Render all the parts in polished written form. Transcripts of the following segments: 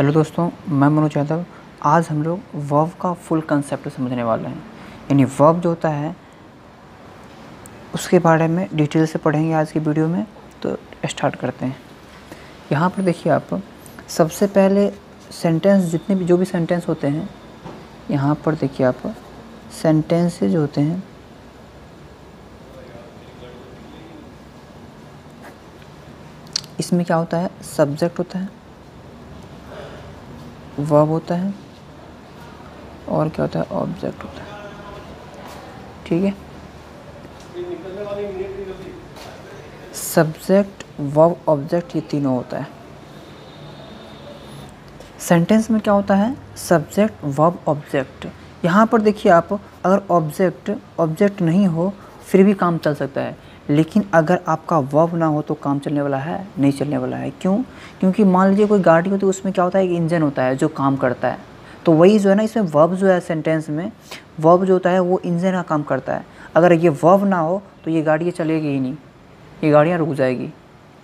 Hello दोस्तों, मैं मनोज यादव। आज हम लोग वर्ब का फुल कंसेप्ट समझने वाले हैं। यानी वर्ब जो होता है उसके बारे में डिटेल से पढ़ेंगे आज की वीडियो में। तो स्टार्ट करते हैं। यहाँ पर देखिए आप, सबसे पहले सेंटेंस जितने भी जो भी सेंटेंस होते हैं, यहाँ पर देखिए आप सेंटेंसेज होते हैं। इसमें क्या होता है, सब्जेक्ट होता है, वर्ब होता है और क्या होता है, ऑब्जेक्ट होता है। ठीक है, सब्जेक्ट वर्ब ऑब्जेक्ट ये तीनों होता है। सेंटेंस में क्या होता है, सब्जेक्ट वर्ब ऑब्जेक्ट। यहाँ पर देखिए आप, अगर ऑब्जेक्ट नहीं हो फिर भी काम चल सकता है, लेकिन अगर आपका वर्ब ना हो तो काम चलने वाला है, नहीं चलने वाला है। क्यों? क्योंकि मान लीजिए कोई गाड़ी होती है, उसमें क्या होता है, एक इंजन होता है जो काम करता है। तो वही जो है ना, इसमें वर्ब जो है, सेंटेंस में वर्ब जो होता है वो इंजन का काम करता है। अगर ये वर्ब ना हो तो ये गाड़ियाँ चलेगी ही नहीं, ये गाड़ियाँ रुक जाएगी।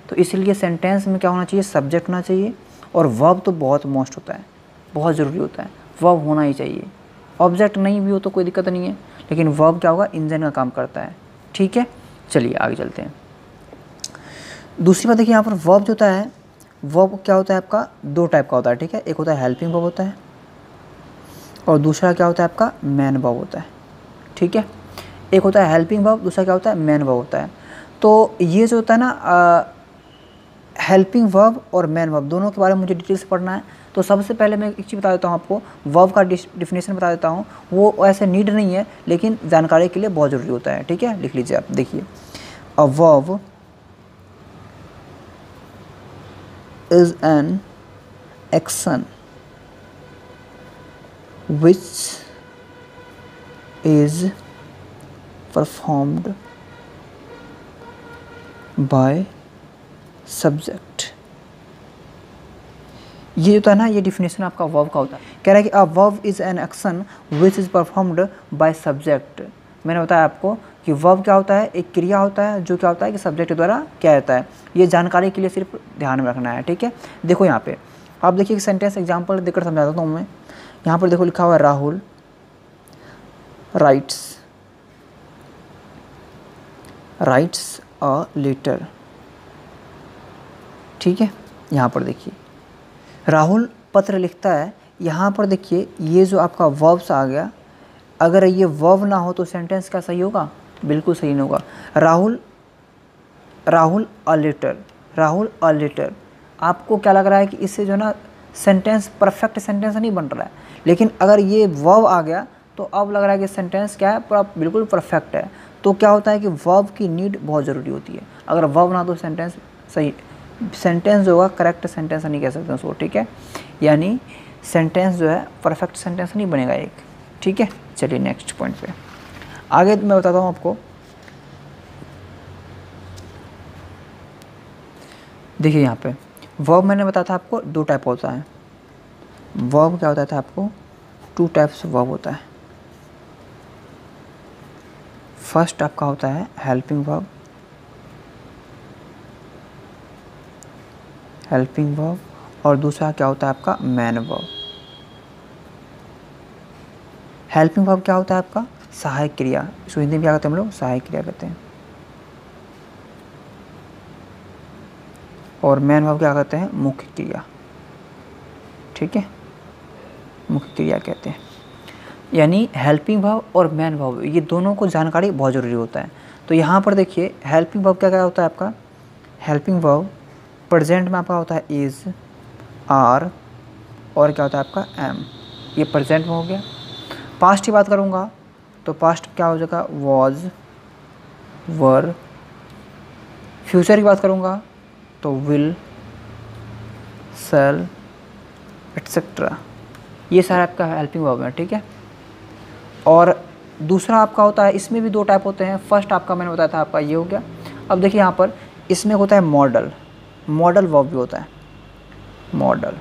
तो इसलिए सेंटेंस में क्या होना चाहिए, सब्जेक्ट होना चाहिए। और वर्ब तो बहुत मोस्ट होता है, बहुत ज़रूरी होता है, वर्ब होना ही चाहिए। ऑब्जेक्ट नहीं भी हो तो कोई दिक्कत नहीं है, लेकिन वर्ब क्या होगा, इंजन का काम करता है। ठीक है, चलिए आगे चलते हैं। दूसरी बात देखिए, यहाँ पर वर्ब जो होता है, वर्ब क्या होता है आपका, दो टाइप का होता है। ठीक है, एक होता है हेल्पिंग वर्ब होता है और दूसरा क्या होता है आपका, मेन वर्ब होता है। ठीक है, एक होता है हेल्पिंग वर्ब, दूसरा क्या होता है, मेन वर्ब होता है। तो ये जो होता है ना, हेल्पिंग वर्ब और मेन वर्ब दोनों के बारे में मुझे डिटेल से पढ़ना है। तो सबसे पहले मैं एक चीज़ बता देता हूँ आपको, वर्ब का डिफिनेशन बता देता हूँ। वो ऐसे नीड नहीं है, लेकिन जानकारी के लिए बहुत ज़रूरी होता है। ठीक है, लिख लीजिए आप, देखिए, a verb is an action which is performed by subject. ये जो था ना, ये डिफिनेशन आपका वर्ब का होता है। कह रहा है कि a verb is an action which is performed by subject. मैंने बताया आपको कि वर्ब क्या होता है, एक क्रिया होता है जो क्या होता है कि सब्जेक्ट द्वारा क्या होता है। ये जानकारी के लिए सिर्फ ध्यान में रखना है। ठीक है, देखो यहाँ पे आप देखिए, सेंटेंस एग्जाम्पल देकर समझा देता हूँ मैं। यहाँ पर देखो लिखा हुआ है, राहुल राइट्स अ लेटर। ठीक है, यहाँ पर देखिए राहुल पत्र लिखता है। यहाँ पर देखिए ये जो आपका वर्ब्स आ गया, अगर ये वर्ब ना हो तो सेंटेंस क्या सही होगा, बिल्कुल सही नहीं होगा। Rahul a letter. आपको क्या लग रहा है कि इससे जो है ना सेंटेंस परफेक्ट सेंटेंस नहीं बन रहा है, लेकिन अगर ये वर्ब आ गया तो अब लग रहा है कि सेंटेंस क्या है, बिल्कुल परफेक्ट है। तो क्या होता है कि वर्ब की नीड बहुत ज़रूरी होती है। अगर वर्ब ना हो तो सेंटेंस जो होगा करेक्ट सेंटेंस नहीं कह सकते उसको। ठीक है, यानी सेंटेंस जो है परफेक्ट सेंटेंस नहीं बनेगा एक। ठीक है, चलिए नेक्स्ट पॉइंट पे आगे मैं बताता हूँ आपको। देखिए यहाँ पे वर्ब मैंने बताया था आपको दो टाइप होता है। वर्ब क्या होता था आपको, टू टाइप्स वर्ब होता है। फर्स्ट आपका होता है हेल्पिंग वर्ब और दूसरा क्या होता है आपका, मेन वर्ब। हेल्पिंग वर्ब क्या होता है आपका, सहायक क्रिया। इसको हिंदी में क्या कहते हैं हम लोग, सहायक क्रिया कहते हैं। और मेन वर्ब क्या कहते हैं, मुख्य क्रिया। ठीक है, मुख्य क्रिया कहते हैं। यानी हेल्पिंग वर्ब और मेन वर्ब ये दोनों को जानकारी बहुत ज़रूरी होता है। तो यहाँ पर देखिए हेल्पिंग वर्ब क्या क्या होता है आपका, हेल्पिंग वर्ब प्रेजेंट में आपका होता है इज़, आर और क्या होता है आपका, एम। ये प्रेजेंट में हो गया। पास्ट की बात करूँगा तो पास्ट क्या हो जाएगा, वॉज, वर। फ्यूचर की बात करूँगा तो विल, सेल, एट्सेट्रा। ये सारा आपका हेल्पिंग वर्ब है। ठीक है, और दूसरा आपका होता है, इसमें भी दो टाइप होते हैं। फर्स्ट आपका मैंने बताया था आपका ये हो गया। अब देखिए यहाँ पर इसमें होता है मॉडल वर्ब भी होता है। मॉडल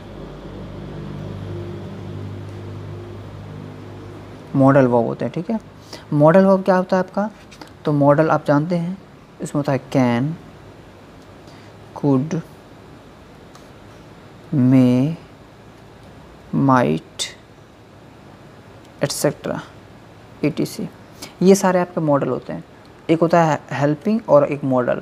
वर्ब होते हैं। ठीक है, मॉडल वर्ब क्या होता है आपका, तो मॉडल आप जानते हैं, इसमें होता है can, could, may, might, etcetera, etc। ये सारे आपके मॉडल होते हैं। एक होता है हेल्पिंग और एक मॉडल।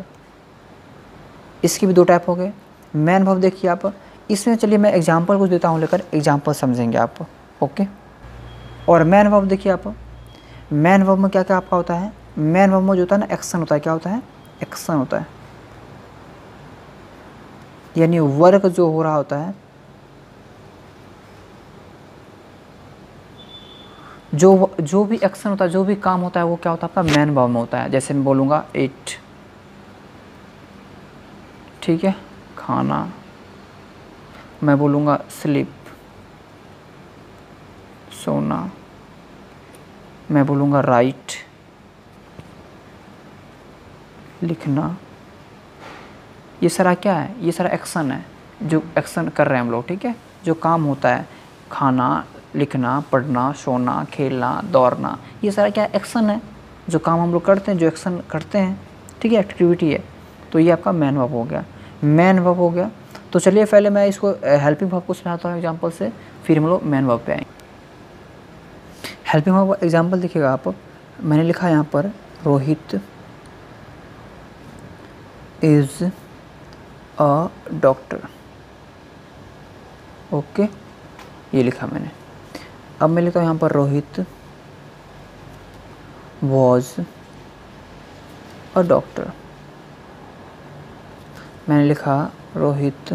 इसके भी दो टाइप हो गए। मेन वर्ब देखिए आप, इसमें चलिए मैं एग्जांपल कुछ देता हूँ, लेकर एग्जांपल समझेंगे आप। ओके। और मेन वर्ब देखिए आप, मेन वर्ब में क्या क्या आपका होता है, मेन वर्ब में जो होता है ना एक्शन होता है। क्या होता है? एक्शन होता है, यानी वर्क जो हो रहा होता है, जो भी एक्शन होता है, जो भी काम होता है, वो क्या होता है आपका मेन वर्ब में होता है। जैसे मैं बोलूँगा ईट, ठीक है, खाना। मैं बोलूँगा स्लीप, सोना। मैं बोलूँगा राइट, लिखना। ये सारा क्या है? ये सारा एक्शन है, जो एक्शन कर रहे हैं हम लोग, ठीक है। जो काम होता है, खाना, लिखना, पढ़ना, सोना, खेलना, दौड़ना, ये सारा क्या एक्शन है, जो काम हम लोग करते हैं, जो एक्शन करते हैं, ठीक है, एक्टिविटी है। तो ये आपका मेन वर्ब हो गया, मेन वर्ब हो गया। तो चलिए पहले मैं इसको हेल्पिंग वर्ब को समझाता हूँ एग्जांपल से, फिर हम लोग मेन वर्ब पे आएंगे। हेल्पिंग वर्ब एग्जांपल देखिएगा आप, मैंने लिखा यहाँ पर Rohit is a doctor. Okay, ये लिखा मैंने। अब मैं लिखता हूँ यहाँ पर रोहित वॉज अ डॉक्टर। मैंने लिखा Rohit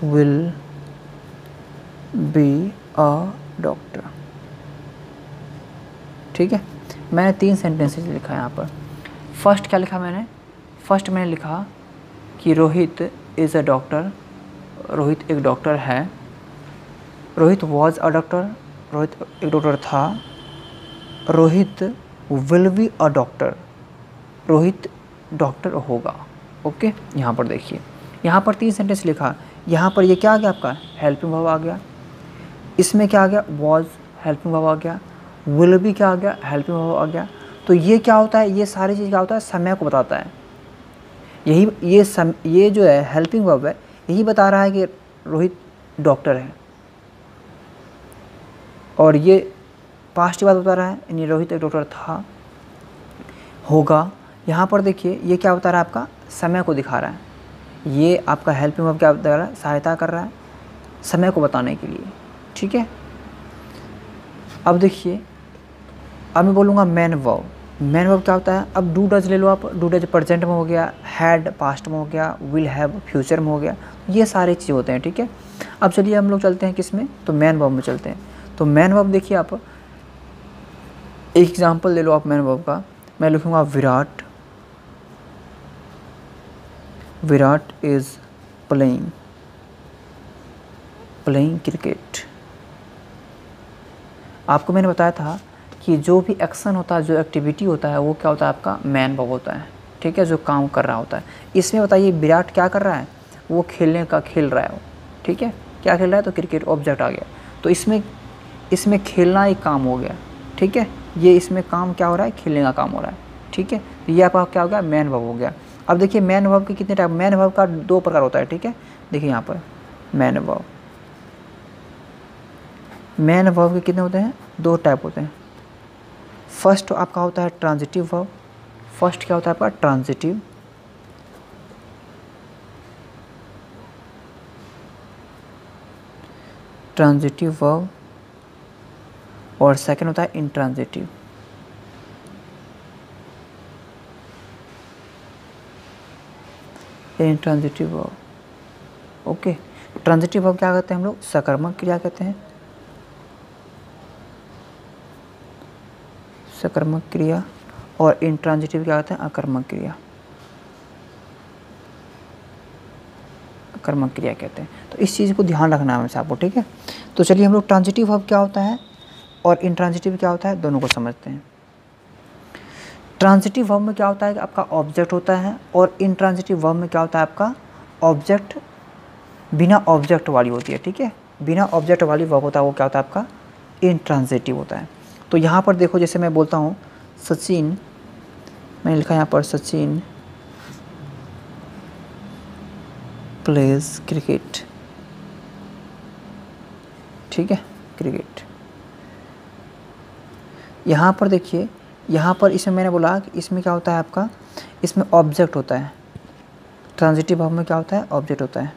will be a doctor, ठीक है। मैंने 3 सेंटेंसेस लिखा है यहाँ पर। फर्स्ट क्या लिखा मैंने? फर्स्ट मैंने लिखा कि Rohit is a doctor, Rohit एक डॉक्टर है। Rohit was a doctor, Rohit एक डॉक्टर था। Rohit will be a doctor, Rohit doctor होगा। ओके, यहाँ पर देखिए, यहाँ पर 3 सेंटेंस लिखा। यहाँ पर ये क्या आ गया आपका? हेल्पिंग वर्ब आ गया। इसमें क्या आ गया? वॉज हेल्पिंग वर्ब आ गया। विल बी क्या आ गया? हेल्पिंग वर्ब आ गया। तो ये क्या होता है? ये सारी चीज़ क्या होता है? समय को बताता है। ये जो है हेल्पिंग वर्ब है, यही बता रहा है कि रोहित डॉक्टर है। और ये पास्ट की बात बता रहा है, यानी रोहित एक डॉक्टर था, होगा। यहाँ पर देखिए ये क्या बता रहा है? आपका समय को दिखा रहा है। ये आपका हेल्पिंग वर्ब क्या बता रहा है? सहायता कर रहा है समय को बताने के लिए, ठीक है। अब देखिए, अब मैं बोलूँगा मेन वर्ब। मेन वर्ब क्या होता है? अब डू डज ले लो आप। डू डज प्रेजेंट में हो गया, हैड पास्ट में हो गया, विल हैव फ्यूचर में हो गया। ये सारे चीज़ होते हैं, ठीक है। अब चलिए हम लोग चलते हैं किस में? तो मेन वर्ब में चलते हैं। तो मेन वर्ब देखिए आप, एक एग्जांपल ले लो आप मेन वर्ब का। मैं लिखूँगा Virat, Virat is playing cricket. आपको मैंने बताया था कि जो भी एक्शन होता है, जो एक्टिविटी होता है, वो क्या होता है? आपका मेन वर्ब होता है, ठीक है, जो काम कर रहा होता है। इसमें बताइए विराट क्या कर रहा है? वो खेल रहा है वो, ठीक है। क्या खेल रहा है? तो क्रिकेट ऑब्जेक्ट आ गया। तो इसमें खेलना एक काम हो गया, ठीक है। ये इसमें काम क्या हो रहा है? खेलने का काम हो रहा है, ठीक है। ये आपका क्या हो गया? मेन वर्ब हो गया। अब देखिए मेन वर्ब के कितने टाइप? मेन वर्ब का 2 प्रकार होता है, ठीक है। देखिए यहाँ पर मेन वर्ब, मेन वर्ब के कितने होते हैं? 2 टाइप होते हैं। फर्स्ट आपका होता है ट्रांजिटिव वर्ब। फर्स्ट क्या होता है आपका? ट्रांजिटिव। Transitive verb. और सेकंड होता है intransitive. Intransitive verb. Okay, transitive verb क्या कहते हैं हम लोग? सकर्मक क्रिया कहते हैं, सकर्मक क्रिया। और इंट्रांजिटिव क्या कहते हैं? अकर्मक क्रिया, अकर्मक क्रिया कहते हैं। तो इस चीज़ को ध्यान रखना है हमेशा आपको, ठीक है। तो चलिए हम लोग ट्रांजिटिव वर्ब क्या होता है और इंट्रांजिटिव क्या होता है, दोनों को समझते हैं। ट्रांजिटिव वर्ब में क्या होता है कि आपका ऑब्जेक्ट होता है, और इंट्रांजिटिव वर्ब में क्या होता है? आपका ऑब्जेक्ट बिना ऑब्जेक्ट वाली होती है, ठीक है। बिना ऑब्जेक्ट वाली वर्ब होता है, वो क्या होता है? आपका इंट्रांजिटिव होता है। तो यहाँ पर देखो, जैसे मैं बोलता हूँ सचिन, मैंने लिखा यहाँ पर सचिन प्लेज क्रिकेट। ठीक है, क्रिकेट। यहाँ पर देखिए, यहाँ पर इसमें मैंने बोला कि इसमें क्या होता है आपका, इसमें ऑब्जेक्ट होता है। ट्रांजिटिव वर्ब में क्या होता है, ऑब्जेक्ट होता है।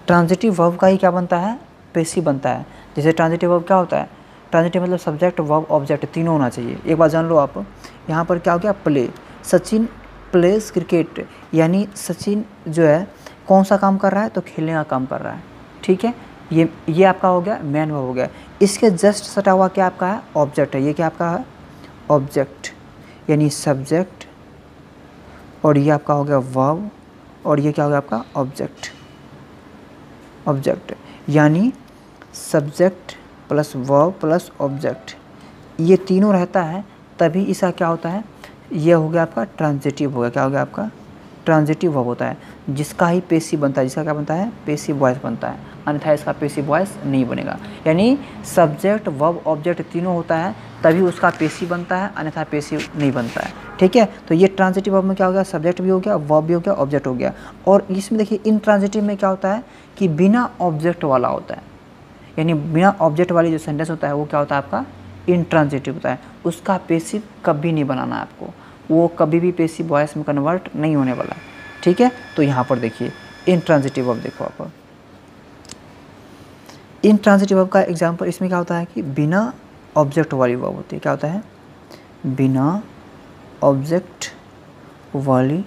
ट्रांजिटिव वर्ब का ही क्या बनता है, पैसिव बनता है। जैसे ट्रांजिटिव वर्ब क्या होता है, ट्रांजिटिव मतलब सब्जेक्ट वर्ब ऑब्जेक्ट तीनों होना चाहिए। एक बात जान लो आप, यहाँ पर क्या हो गया, प्ले, सचिन प्लेज क्रिकेट, यानी सचिन जो है कौन सा काम कर रहा है, तो खेलने का काम कर रहा है। ठीक है, ये आपका हो गया मेन वर्ब हो गया। इसके जस्ट सटा हुआ क्या आपका है, ऑब्जेक्ट है। ये क्या आपका है, ऑब्जेक्ट, यानी सब्जेक्ट, और ये आपका हो गया वर्ब, और ये क्या हो गया आपका, ऑब्जेक्ट। ऑब्जेक्ट यानी subject plus verb plus object, ये तीनों रहता है तभी इसका क्या होता है, ये हो गया आपका ट्रांजिटिव हो गया। क्या हो गया आपका, ट्रांजिटिव वर्ब होता है, जिसका ही पैसिव बनता है। जिसका क्या बनता है, पैसिव वॉइस बनता है, अन्यथा इसका पैसिव वॉइस नहीं बनेगा। यानी सब्जेक्ट वर्ब ऑब्जेक्ट तीनों होता है तभी उसका पैसिव बनता है, अन्यथा पैसिव नहीं बनता है। ठीक है, तो ये ट्रांजिटिव वर्ब में क्या हो गया, सब्जेक्ट भी हो गया, वर्ब भी हो गया, ऑब्जेक्ट हो गया। और इसमें देखिए इनट्रांजिटिव में क्या होता है कि बिना ऑब्जेक्ट वाला होता है, यानी बिना ऑब्जेक्ट वाली जो सेंटेंस होता है वो क्या होता है आपका, इनट्रांजिटिव होता है। उसका पैसिव कभी नहीं बनाना है आपको, वो कभी भी पैसिव वॉइस में कन्वर्ट नहीं होने वाला। ठीक है, तो यहाँ पर देखिए इनट्रांजिटिव वर्ब देखो आप, इनट्रांजिटिव वर्ब का एग्जांपल इसमें क्या होता है कि बिना ऑब्जेक्ट वाली वर्ब होती है। क्या होता है, बिना ऑब्जेक्ट वाली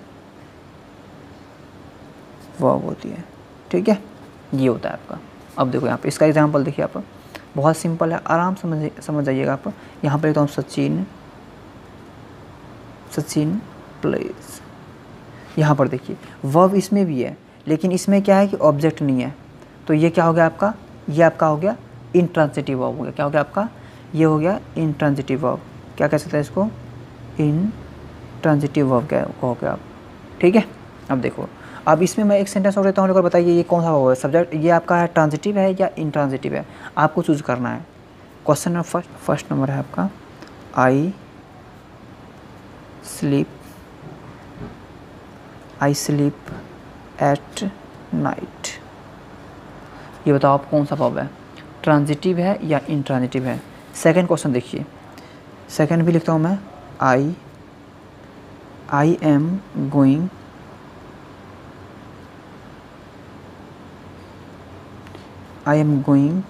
वर्ब होती है। ठीक है, ये होता है आपका। अब देखो यहाँ पे इसका एग्जांपल देखिए आप, बहुत सिंपल है, आराम समझ जाइएगा आप। यहाँ पर लिखता हूँ सचिन, सचिन प्लेज। यहाँ पर देखिए वर्ब इसमें भी है, लेकिन इसमें क्या है कि ऑब्जेक्ट नहीं है, तो ये क्या हो गया आपका, ये आपका हो गया इनट्रांजिटिव वर्ब हो गया। क्या हो गया आपका, ये हो गया इनट्रांजिटिव वर्ब। क्या कह सकते हैं इसको, इनट्रांजिटिव वर्ब क्या हो गया आप। ठीक है, अब देखो, अब इसमें मैं एक सेंटेंस और देता हूँ, और बताइए ये कौन सा वर्ब है, सब्जेक्ट ये आपका है ट्रांजिटिव है या इनट्रांजिटिव है, आपको चूज करना है। क्वेश्चन नंबर फर्स्ट नंबर है आपका, आई स्लीप एट नाइट। ये बताओ आप कौन सा वर्ब है, ट्रांजिटिव है या इनट्रांजिटिव है। सेकंड क्वेश्चन देखिए, सेकंड भी लिखता हूँ मैं, I am going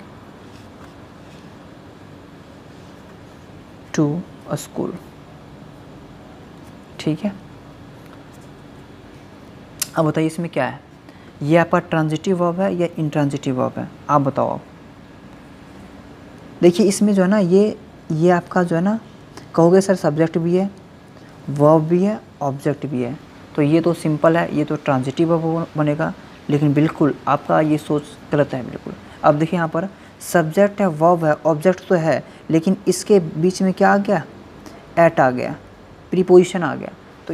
to a school. ठीक है, अब बताइए इसमें क्या है, ये आपका ट्रांजिटिव वर्ब है या इनट्रांजिटिव वर्ब है, आप बताओ आप। देखिए इसमें जो है ना, ये आपका जो है ना, कहोगे सर सब्जेक्ट भी है, वर्ब भी है, ऑब्जेक्ट भी है, तो ये तो सिंपल है, ये तो ट्रांजिटिव वर्ब बनेगा। लेकिन बिल्कुल आपका ये सोच गलत है बिल्कुल। अब देखिए यहाँ पर सब्जेक्ट है, वर्ब है, ऑब्जेक्ट तो है, लेकिन इसके बीच में क्या आ गया, एट आ गया, प्रीपोजिशन आ गया, तो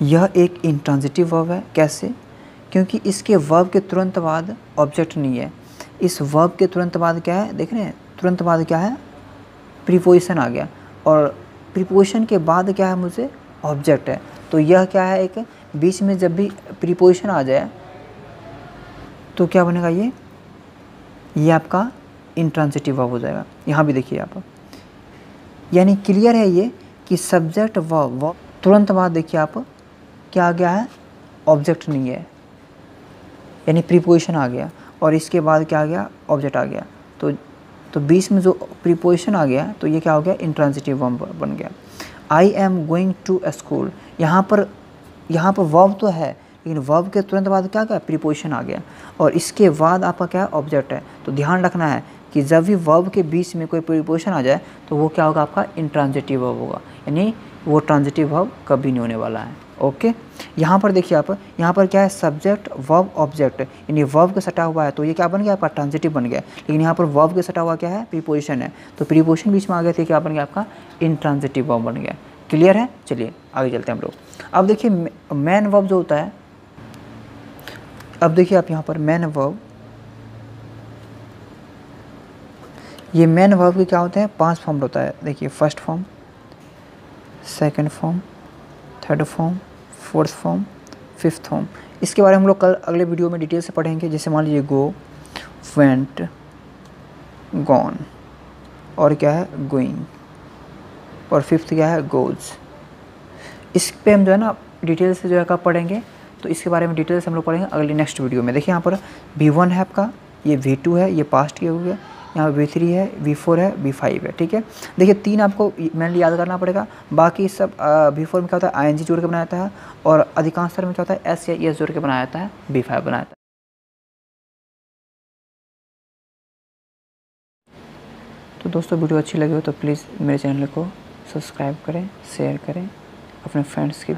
यह एक इनट्रांजिटिव वर्ब है। कैसे, क्योंकि इसके वर्ब के तुरंत बाद ऑब्जेक्ट नहीं है, इस वर्ब के तुरंत बाद क्या है, देख रहे हैं, तुरंत बाद क्या है, प्रीपोजिशन आ गया, और प्रीपोजिशन के बाद क्या है मुझे, ऑब्जेक्ट है। तो यह क्या है, एक बीच में जब भी प्रीपोजिशन आ जाए तो क्या बनेगा, ये आपका इनट्रांजिटिव वर्ब हो जाएगा। यहाँ भी देखिए आप, यानी क्लियर है ये कि सब्जेक्ट वर्ब तुरंत बाद देखिए आप क्या आ गया है, ऑब्जेक्ट नहीं है, यानी प्रीपोजिशन आ गया, और इसके बाद क्या आ गया, ऑब्जेक्ट आ गया। तो बीच में जो प्रीपोजिशन आ गया, तो ये क्या हो गया, इनट्रांजिटिव वर्ब बन गया। I am going to a school, यहाँ पर वर्ब तो है, लेकिन वर्ब के तुरंत बाद क्या गया, प्रीपोजिशन आ गया, और इसके बाद आपका क्या, ऑब्जेक्ट है। तो ध्यान रखना है कि जब भी वर्ब के बीच में कोई प्रीपोजिशन आ जाए तो वो क्या होगा, आपका इनट्रांजिटिव वर्ब होगा, यानी वो ट्रांजिटिव वर्ब कभी नहीं होने वाला है। ओके, यहाँ पर देखिए आप, यहाँ पर क्या है, सब्जेक्ट वर्ब ऑब्जेक्ट, यानी वर्ब का सटा हुआ है, तो ये क्या बन गया, आपका ट्रांजिटिव बन गया। लेकिन यहाँ पर वर्ब के सटा हुआ क्या है, प्रीपोजिशन है, तो प्रीपोजिशन बीच में आ गया, तो क्या बन गया, आपका इनट्रांजिटिव वर्ब बन गया। क्लियर है, चलिए आगे चलते हैं हम लोग। अब देखिए मेन वर्ब जो होता है, अब देखिए आप यहाँ पर मेन वर्ब, ये मेन वर्ब के क्या होते हैं, 5 फॉर्म होता है। देखिए first form, second form, third form, fourth form, fifth home. इसके बारे में हम लोग कल अगले वीडियो में डिटेल से पढ़ेंगे। जैसे मान लीजिए गो, वेंट, गॉन, और क्या है गोइंग, और फिफ्थ क्या है गोज। इस पे हम जो है ना डिटेल से जो है कब पढ़ेंगे, तो इसके बारे में डिटेल से हम लोग पढ़ेंगे अगले नेक्स्ट वीडियो में। देखिए यहाँ पर V1 है आपका, ये V2 है, ये पास्ट के हो गया, यहाँ V3 है, V4 है, V5 है, ठीक है। देखिए 3 आपको मेनली याद करना पड़ेगा। बाकी सब V4 में क्या होता है, ING जोड़ के बनाया जाता है, और अधिकांशतर में क्या होता है S या ES जोड़ के बनाया जाता है, V5 बनाया जाता है। तो दोस्तों वीडियो अच्छी लगी हो तो प्लीज़ मेरे चैनल को सब्सक्राइब करें, शेयर करें अपने फ्रेंड्स के